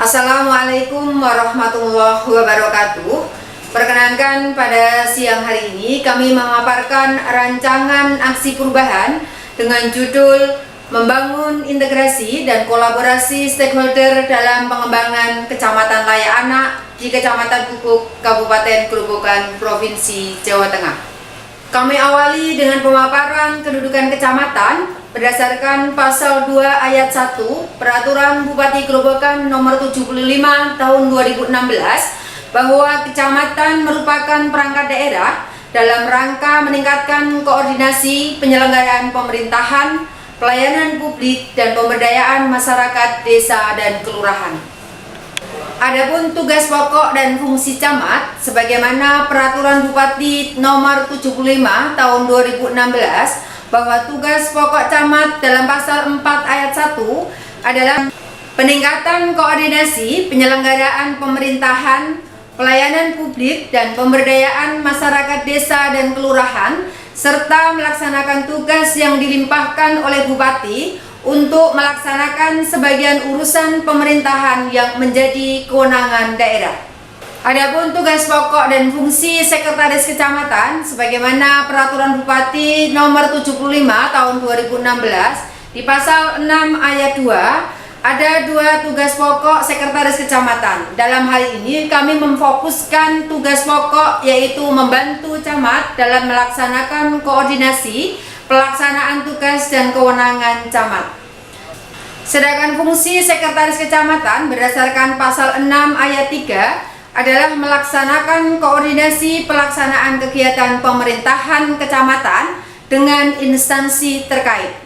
Assalamualaikum warahmatullahi wabarakatuh. Perkenankan pada siang hari ini kami memaparkan rancangan aksi perubahan dengan judul Membangun Integrasi dan Kolaborasi Stakeholder dalam Pengembangan Kecamatan Layak Anak di Kecamatan Gubuk, Kabupaten Grobogan, Provinsi Jawa Tengah. Kami awali dengan pemaparan kedudukan kecamatan berdasarkan pasal 2 ayat 1 Peraturan Bupati Grobogan nomor 75 tahun 2016 bahwa kecamatan merupakan perangkat daerah dalam rangka meningkatkan koordinasi penyelenggaraan pemerintahan, pelayanan publik dan pemberdayaan masyarakat desa dan kelurahan. Adapun tugas pokok dan fungsi camat sebagaimana Peraturan Bupati nomor 75 tahun 2016 bahwa tugas pokok camat dalam pasal 4 ayat 1 adalah peningkatan koordinasi penyelenggaraan pemerintahan, pelayanan publik dan pemberdayaan masyarakat desa dan kelurahan serta melaksanakan tugas yang dilimpahkan oleh Bupati untuk melaksanakan sebagian urusan pemerintahan yang menjadi kewenangan daerah. Adapun tugas pokok dan fungsi sekretaris kecamatan sebagaimana Peraturan Bupati nomor 75 tahun 2016 di pasal 6 ayat 2 ada dua tugas pokok sekretaris kecamatan. Dalam hal ini kami memfokuskan tugas pokok yaitu membantu camat dalam melaksanakan koordinasi pelaksanaan tugas dan kewenangan camat. Sedangkan fungsi sekretaris kecamatan berdasarkan pasal 6 ayat 3 adalah melaksanakan koordinasi pelaksanaan kegiatan pemerintahan kecamatan dengan instansi terkait.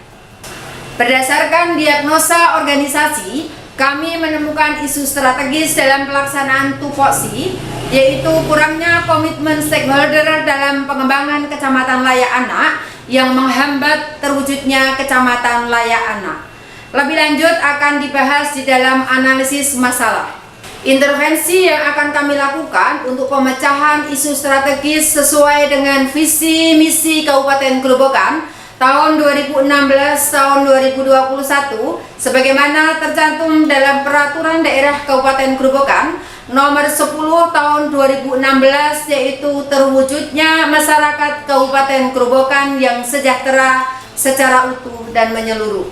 Berdasarkan diagnosa organisasi, kami menemukan isu strategis dalam pelaksanaan tupoksi, yaitu kurangnya komitmen stakeholder dalam pengembangan Kecamatan Layak Anak yang menghambat terwujudnya Kecamatan Layak Anak. Lebih lanjut akan dibahas di dalam analisis masalah. Intervensi yang akan kami lakukan untuk pemecahan isu strategis sesuai dengan visi misi Kabupaten Grobogan tahun 2016 tahun 2021 sebagaimana tercantum dalam Peraturan Daerah Kabupaten Grobogan nomor 10 tahun 2016 yaitu terwujudnya masyarakat Kabupaten Grobogan yang sejahtera secara utuh dan menyeluruh.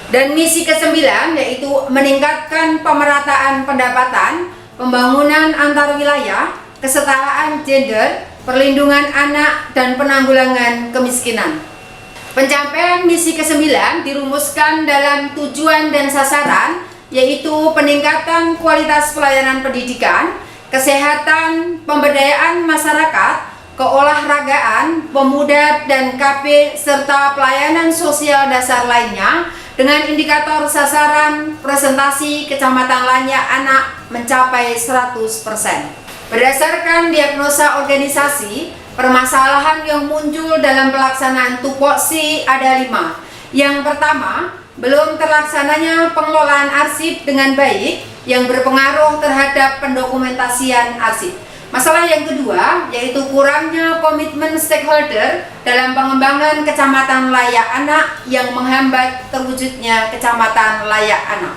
Dan misi ke-9 yaitu meningkatkan pemerataan pendapatan, pembangunan antar wilayah, kesetaraan gender, perlindungan anak dan penanggulangan kemiskinan. Pencapaian misi ke-9 dirumuskan dalam tujuan dan sasaran yaitu peningkatan kualitas pelayanan pendidikan, kesehatan, pemberdayaan masyarakat, keolahragaan, pemuda dan KB serta pelayanan sosial dasar lainnya dengan indikator sasaran presentasi Kecamatan Layak Anak mencapai 100%. Berdasarkan diagnosa organisasi, permasalahan yang muncul dalam pelaksanaan tupoksi ada 5. Yang pertama, belum terlaksananya pengelolaan arsip dengan baik yang berpengaruh terhadap pendokumentasian arsip. Masalah yang kedua yaitu kurangnya komitmen stakeholder dalam pengembangan Kecamatan Layak Anak yang menghambat terwujudnya Kecamatan Layak Anak.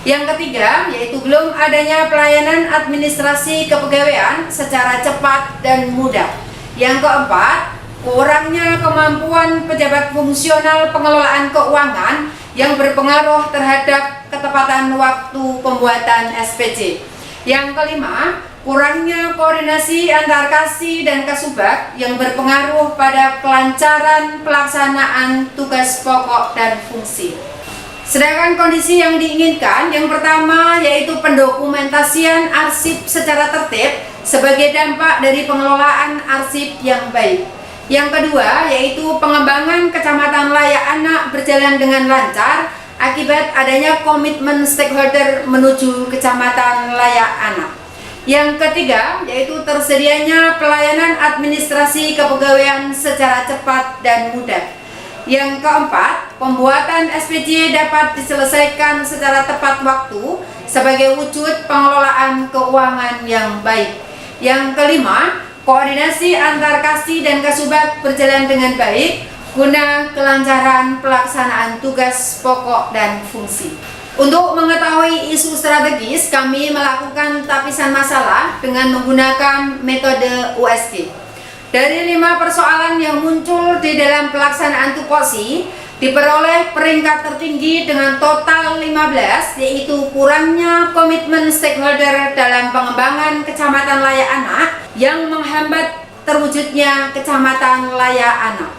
Yang ketiga yaitu belum adanya pelayanan administrasi kepegawaian secara cepat dan mudah. Yang keempat, kurangnya kemampuan pejabat fungsional pengelolaan keuangan yang berpengaruh terhadap ketepatan waktu pembuatan SPJ. Yang kelima, kurangnya koordinasi antar Kasih dan Kasubag yang berpengaruh pada kelancaran pelaksanaan tugas pokok dan fungsi. Sedangkan kondisi yang diinginkan yang pertama yaitu pendokumentasian arsip secara tertib sebagai dampak dari pengelolaan arsip yang baik. Yang kedua yaitu pengembangan Kecamatan Layak Anak berjalan dengan lancar akibat adanya komitmen stakeholder menuju Kecamatan Layak Anak. Yang ketiga yaitu tersedianya pelayanan administrasi kepegawaian secara cepat dan mudah. Yang keempat, pembuatan SPJ dapat diselesaikan secara tepat waktu sebagai wujud pengelolaan keuangan yang baik. Yang kelima, koordinasi antar Kasih dan Kasubag berjalan dengan baik guna kelancaran pelaksanaan tugas pokok dan fungsi. Untuk mengetahui isu strategis, kami melakukan tapisan masalah dengan menggunakan metode USG. Dari 5 persoalan yang muncul di dalam pelaksanaan tupoksi, diperoleh peringkat tertinggi dengan total 15, yaitu kurangnya komitmen stakeholder dalam pengembangan Kecamatan Layak Anak yang menghambat terwujudnya Kecamatan Layak Anak.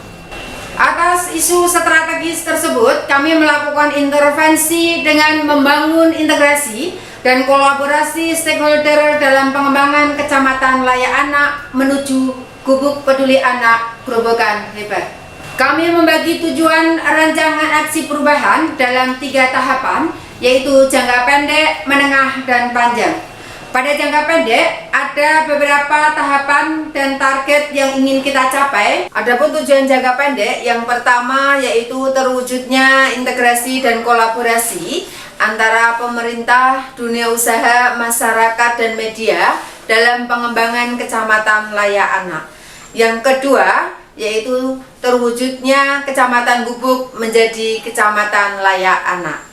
Atas isu strategis tersebut, kami melakukan intervensi dengan membangun integrasi dan kolaborasi stakeholder dalam pengembangan Kecamatan Layak Anak menuju Gubuk Peduli Anak Grobogan Hebat. Kami membagi tujuan rancangan aksi perubahan dalam 3 tahapan, yaitu jangka pendek, menengah, dan panjang. Pada jangka pendek, ada beberapa tahapan dan target yang ingin kita capai. Adapun tujuan jangka pendek, yang pertama yaitu terwujudnya integrasi dan kolaborasi antara pemerintah, dunia usaha, masyarakat, dan media dalam pengembangan Kecamatan Layak Anak. Yang kedua, yaitu terwujudnya Kecamatan Gubuk menjadi Kecamatan Layak Anak.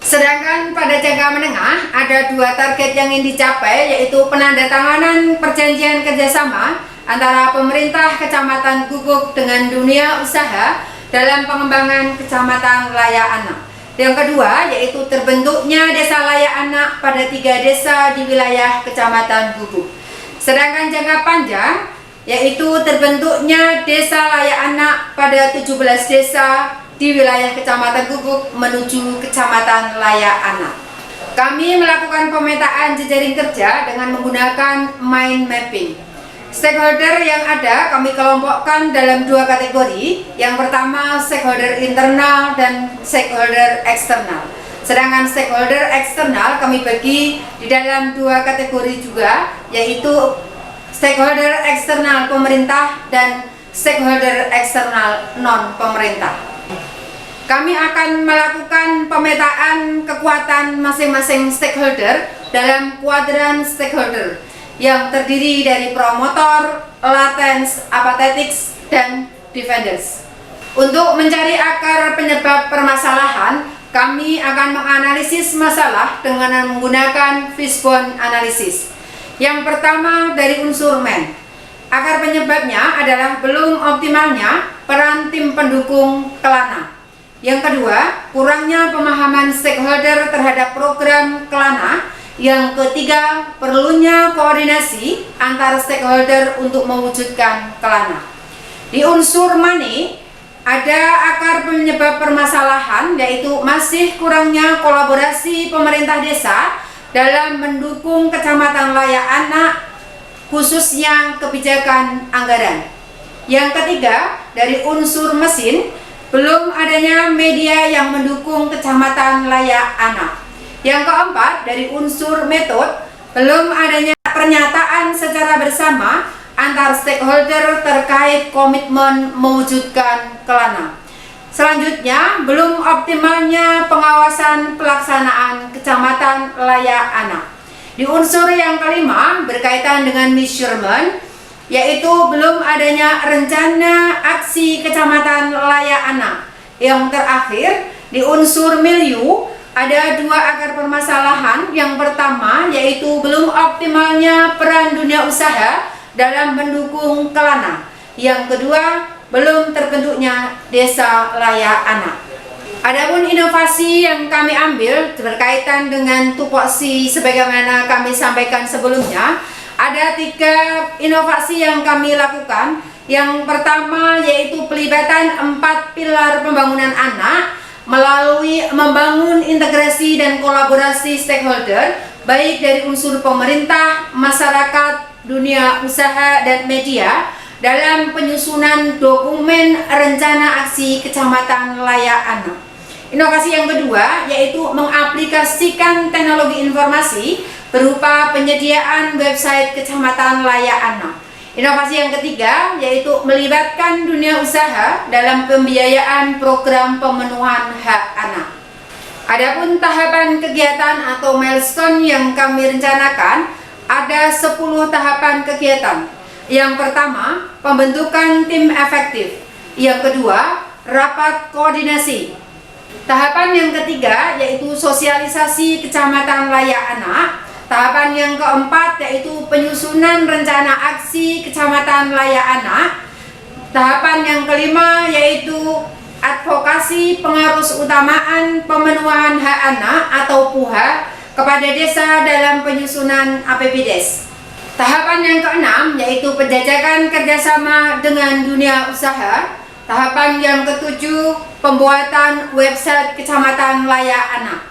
Sedangkan pada jangka menengah ada 2 target yang ingin dicapai, yaitu penandatanganan perjanjian kerjasama antara pemerintah Kecamatan Gubuk dengan dunia usaha dalam pengembangan Kecamatan Layak Anak. Yang kedua yaitu terbentuknya Desa Layak Anak pada 3 desa di wilayah Kecamatan Gubuk. Sedangkan jangka panjang yaitu terbentuknya Desa Layak Anak pada 17 desa di wilayah Kecamatan Gubuk menuju Kecamatan Layak Anak. Kami melakukan pemetaan jejaring kerja dengan menggunakan mind mapping. Stakeholder yang ada kami kelompokkan dalam 2 kategori. Yang pertama stakeholder internal dan stakeholder eksternal. Sedangkan stakeholder eksternal kami bagi di dalam 2 kategori juga, yaitu stakeholder eksternal pemerintah dan stakeholder eksternal non-pemerintah. Kami akan melakukan pemetaan kekuatan masing-masing stakeholder dalam kuadran stakeholder yang terdiri dari promotor, latens, apatetics, dan defenders. Untuk mencari akar penyebab permasalahan, kami akan menganalisis masalah dengan menggunakan fishbone analysis. Yang pertama dari unsur man. Akar penyebabnya adalah belum optimalnya peran tim pendukung Kelana. Yang kedua, kurangnya pemahaman stakeholder terhadap program Kelana. Yang ketiga, perlunya koordinasi antar stakeholder untuk mewujudkan Kelana. Di unsur money, ada akar penyebab permasalahan, yaitu masih kurangnya kolaborasi pemerintah desa dalam mendukung Kecamatan Layak Anak, khususnya kebijakan anggaran. Yang ketiga, dari unsur mesin, belum adanya media yang mendukung Kecamatan Layak Anak. Yang keempat, dari unsur metode, belum adanya pernyataan secara bersama antar stakeholder terkait komitmen mewujudkan Kelana. Selanjutnya, belum optimalnya pengawasan pelaksanaan Kecamatan Layak Anak. Di unsur yang kelima, berkaitan dengan measurement, yaitu belum adanya rencana aksi Kecamatan Layak Anak. Yang terakhir, di unsur milieu, ada 2 akar permasalahan. Yang pertama, yaitu belum optimalnya peran dunia usaha dalam mendukung Kelana. Yang kedua, belum terbentuknya Desa Layak Anak. Adapun inovasi yang kami ambil berkaitan dengan tupoksi sebagaimana kami sampaikan sebelumnya, ada 3 inovasi yang kami lakukan. Yang pertama yaitu pelibatan 4 pilar pembangunan anak melalui membangun integrasi dan kolaborasi stakeholder baik dari unsur pemerintah, masyarakat, dunia usaha, dan media dalam penyusunan dokumen rencana aksi Kecamatan Layak Anak. Inovasi yang kedua yaitu mengaplikasikan teknologi informasi berupa penyediaan website Kecamatan Layak Anak. Inovasi yang ketiga yaitu melibatkan dunia usaha dalam pembiayaan program pemenuhan hak anak. Adapun tahapan kegiatan atau milestone yang kami rencanakan, ada 10 tahapan kegiatan. Yang pertama, pembentukan tim efektif. Yang kedua, rapat koordinasi. Tahapan yang ketiga yaitu sosialisasi Kecamatan Layak Anak. Tahapan yang keempat yaitu penyusunan rencana aksi Kecamatan Layak Anak. Tahapan yang kelima yaitu advokasi pengarus utamaan pemenuhan hak anak atau PUHA kepada desa dalam penyusunan APBDes. Tahapan yang keenam yaitu penjajakan kerjasama dengan dunia usaha. Tahapan yang ketujuh pembuatan website Kecamatan Layak Anak.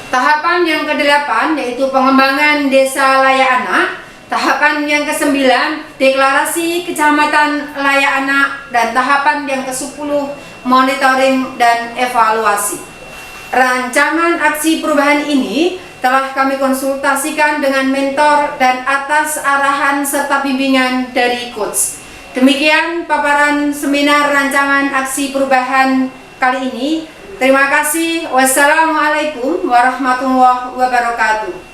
Tahapan yang kedelapan yaitu pengembangan desa layak anak. Tahapan yang kesembilan deklarasi Kecamatan Layak Anak. Dan tahapan yang ke-10 monitoring dan evaluasi. Rancangan aksi perubahan ini telah kami konsultasikan dengan mentor dan atas arahan serta bimbingan dari coach. Demikian paparan seminar rancangan aksi perubahan kali ini. Terima kasih. Wassalamualaikum warahmatullahi wabarakatuh.